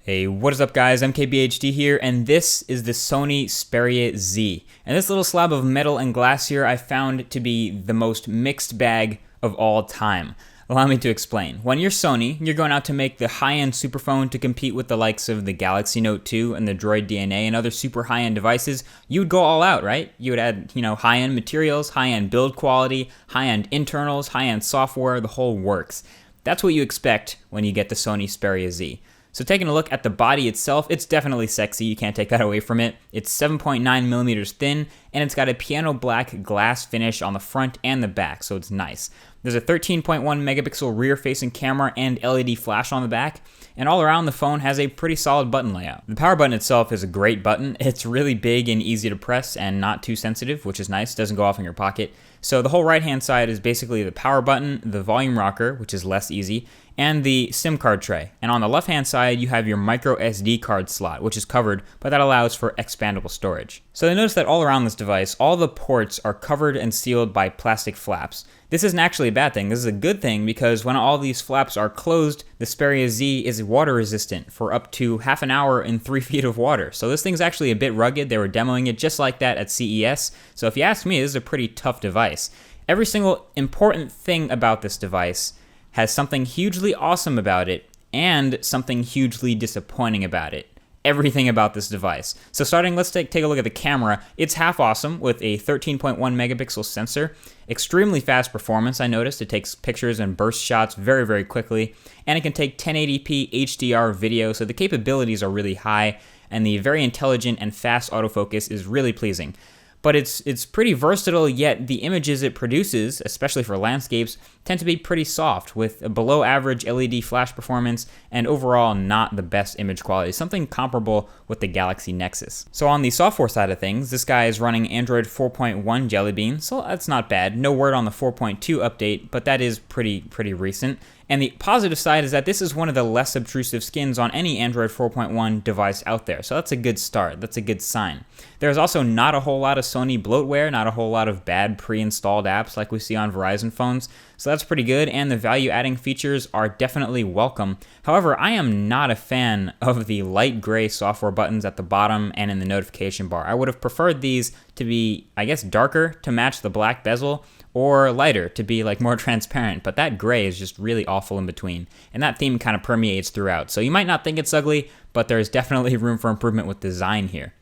Hey, what is up guys? MKBHD here, and this is the Sony Xperia Z. And this little slab of metal and glass here I found to be the most mixed bag of all time. Allow me to explain. When you're Sony, you're going out to make the high-end superphone to compete with the likes of the Galaxy Note 2 and the Droid DNA and other super high-end devices. You would go all out, right? You would add, high-end materials, high-end build quality, high-end internals, high-end software, the whole works. That's what you expect when you get the Sony Xperia Z. So taking a look at the body itself, it's definitely sexy, you can't take that away from it. It's 7.9 millimeters thin, and it's got a piano black glass finish on the front and the back, so it's nice. There's a 13.1 megapixel rear-facing camera and LED flash on the back, and all around the phone has a pretty solid button layout. The power button itself is a great button. It's really big and easy to press and not too sensitive, which is nice, doesn't go off in your pocket. So the whole right-hand side is basically the power button, the volume rocker, which is less easy, and the SIM card tray. And on the left-hand side, you have your micro SD card slot, which is covered, but that allows for expandable storage. So you'll notice that all around this device, all the ports are covered and sealed by plastic flaps. This isn't actually a bad thing. This is a good thing because when all these flaps are closed, the Xperia Z is water resistant for up to half an hour in 3 feet of water. So this thing's actually a bit rugged. They were demoing it just like that at CES. So if you ask me, this is a pretty tough device. Every single important thing about this device has something hugely awesome about it and something hugely disappointing about it. Everything about this device. So starting, let's take a look at the camera. It's half awesome with a 13.1 megapixel sensor. Extremely fast performance, I noticed. It takes pictures and burst shots very, very quickly. And it can take 1080p HDR video, so the capabilities are really high, and the very intelligent and fast autofocus is really pleasing. But it's pretty versatile, yet the images it produces, especially for landscapes, tend to be pretty soft, with a below average LED flash performance and overall not the best image quality, something comparable with the Galaxy Nexus. So on the software side of things, this guy is running Android 4.1 Jelly Bean, so that's not bad. No word on the 4.2 update, but that is pretty recent. And the positive side is that this is one of the less obtrusive skins on any Android 4.1 device out there. So that's a good start. That's a good sign. There's also not a whole lot of Sony bloatware, not a whole lot of bad pre-installed apps like we see on Verizon phones. So that's pretty good, and the value-adding features are definitely welcome. However, I am not a fan of the light gray software buttons at the bottom and in the notification bar. I would have preferred these to be, I guess, darker to match the black bezel, or lighter to be like more transparent, but that gray is just really awful in between, and that theme kind of permeates throughout. So you might not think it's ugly, but there's definitely room for improvement with design here.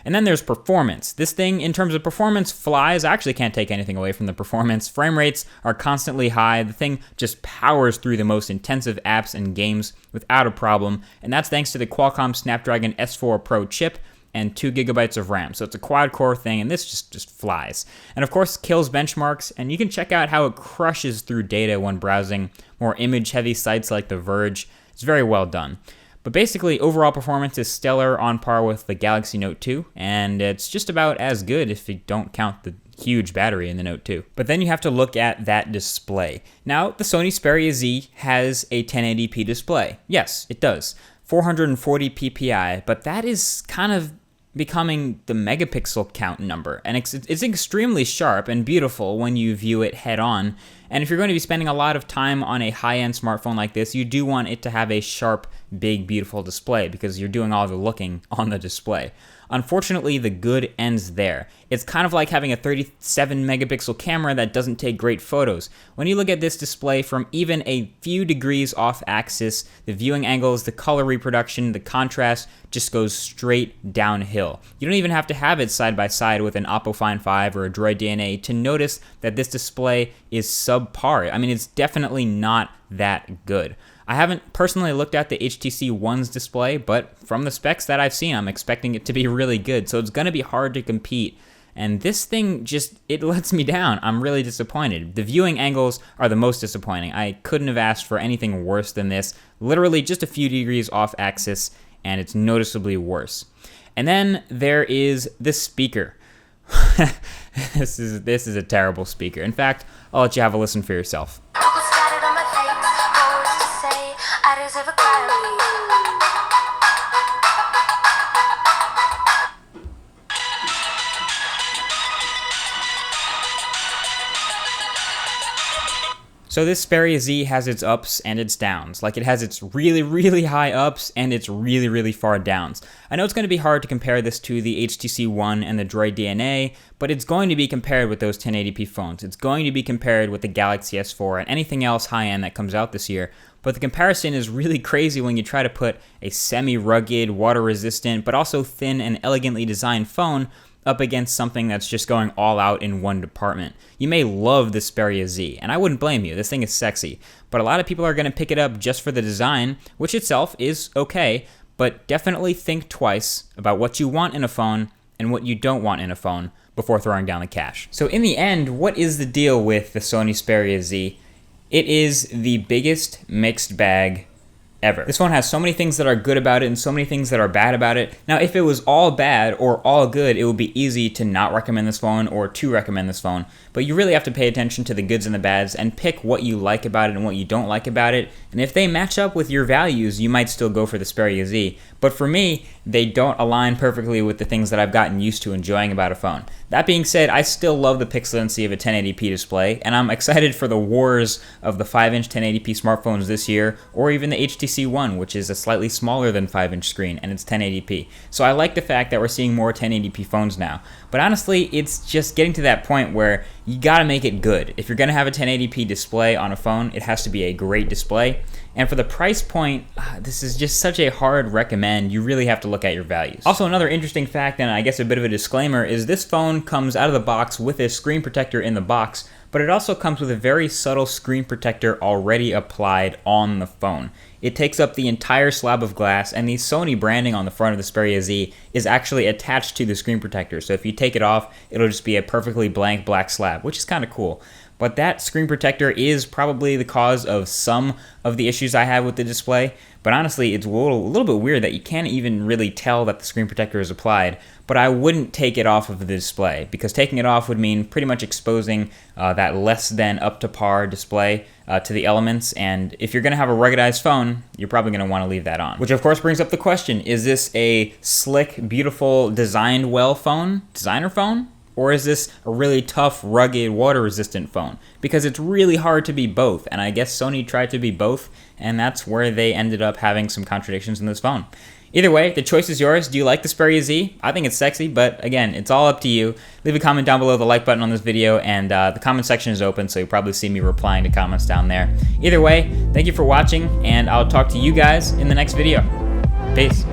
And then there's performance. This thing, in terms of performance, flies. I actually can't take anything away from the performance. Frame rates are constantly high. The thing just powers through the most intensive apps and games without a problem, and that's thanks to the Qualcomm Snapdragon S4 Pro chip and 2 gigabytes of RAM. So it's a quad-core thing, and this just flies. And of course, kills benchmarks, and you can check out how it crushes through data when browsing more image-heavy sites like The Verge. It's very well done. But basically, overall performance is stellar, on par with the Galaxy Note 2, and it's just about as good if you don't count the huge battery in the Note 2. But then you have to look at that display. Now, the Sony Xperia Z has a 1080p display. Yes, it does. 440 ppi, but that is kind of becoming the megapixel count number, and it's extremely sharp and beautiful when you view it head on. And if you're going to be spending a lot of time on a high-end smartphone like this, you do want it to have a sharp, big, beautiful display because you're doing all the looking on the display. Unfortunately, the good ends there. It's kind of like having a 37 megapixel camera that doesn't take great photos. When you look at this display from even a few degrees off axis, the viewing angles, the color reproduction, the contrast just goes straight downhill. You don't even have to have it side by side with an Oppo Find 5 or a Droid DNA to notice that this display is subpar. I mean, it's definitely not that good. I haven't personally looked at the HTC One's display, but from the specs that I've seen, I'm expecting it to be really good, so it's going to be hard to compete. And this thing it lets me down. I'm really disappointed. The viewing angles are the most disappointing. I couldn't have asked for anything worse than this. Literally just a few degrees off axis, and it's noticeably worse. And then there is the speaker. This is a terrible speaker. In fact, I'll let you have a listen for yourself. So this Xperia Z has its ups and its downs. Like, it has its really, really high ups and its really, really far downs. I know it's going to be hard to compare this to the HTC One and the Droid DNA, but it's going to be compared with those 1080p phones. It's going to be compared with the Galaxy S4 and anything else high-end that comes out this year. But the comparison is really crazy when you try to put a semi-rugged, water-resistant, but also thin and elegantly designed phone up against something that's just going all out in one department. You may love the Xperia Z, and I wouldn't blame you. This thing is sexy. But a lot of people are going to pick it up just for the design, which itself is okay, but definitely think twice about what you want in a phone and what you don't want in a phone before throwing down the cash. So in the end, what is the deal with the Sony Xperia Z? It is the biggest mixed bag ever. This phone has so many things that are good about it and so many things that are bad about it. Now, if it was all bad or all good, it would be easy to not recommend this phone or to recommend this phone. But you really have to pay attention to the goods and the bads and pick what you like about it and what you don't like about it. And if they match up with your values, you might still go for the Xperia Z. But for me, they don't align perfectly with the things that I've gotten used to enjoying about a phone. That being said, I still love the pixelency of a 1080p display, and I'm excited for the wars of the 5-inch 1080p smartphones this year, or even the HTC One, which is a slightly smaller than 5-inch screen, and it's 1080p. So I like the fact that we're seeing more 1080p phones now. But honestly, it's just getting to that point where you gotta make it good. If you're gonna have a 1080p display on a phone, it has to be a great display. And for the price point, this is just such a hard recommend. You really have to look at your values. Also, another interesting fact, and I guess a bit of a disclaimer, is this phone comes out of the box with a screen protector in the box, but it also comes with a very subtle screen protector already applied on the phone. It takes up the entire slab of glass, and the Sony branding on the front of the Xperia Z is actually attached to the screen protector. So if you take it off, it'll just be a perfectly blank black slab, which is kind of cool. But that screen protector is probably the cause of some of the issues I have with the display. But honestly, it's a little bit weird that you can't even really tell that the screen protector is applied. But I wouldn't take it off of the display, because taking it off would mean pretty much exposing that less than up to par display to the elements. And if you're going to have a ruggedized phone, you're probably going to want to leave that on. Which of course brings up the question, is this a slick, beautiful, designed well phone, designer phone? Or is this a really tough, rugged, water-resistant phone? Because it's really hard to be both, and I guess Sony tried to be both, and that's where they ended up having some contradictions in this phone. Either way, the choice is yours. Do you like the Xperia Z? I think it's sexy, but again, it's all up to you. Leave a comment down below the like button on this video, and the comment section is open, so you'll probably see me replying to comments down there. Either way, thank you for watching, and I'll talk to you guys in the next video. Peace.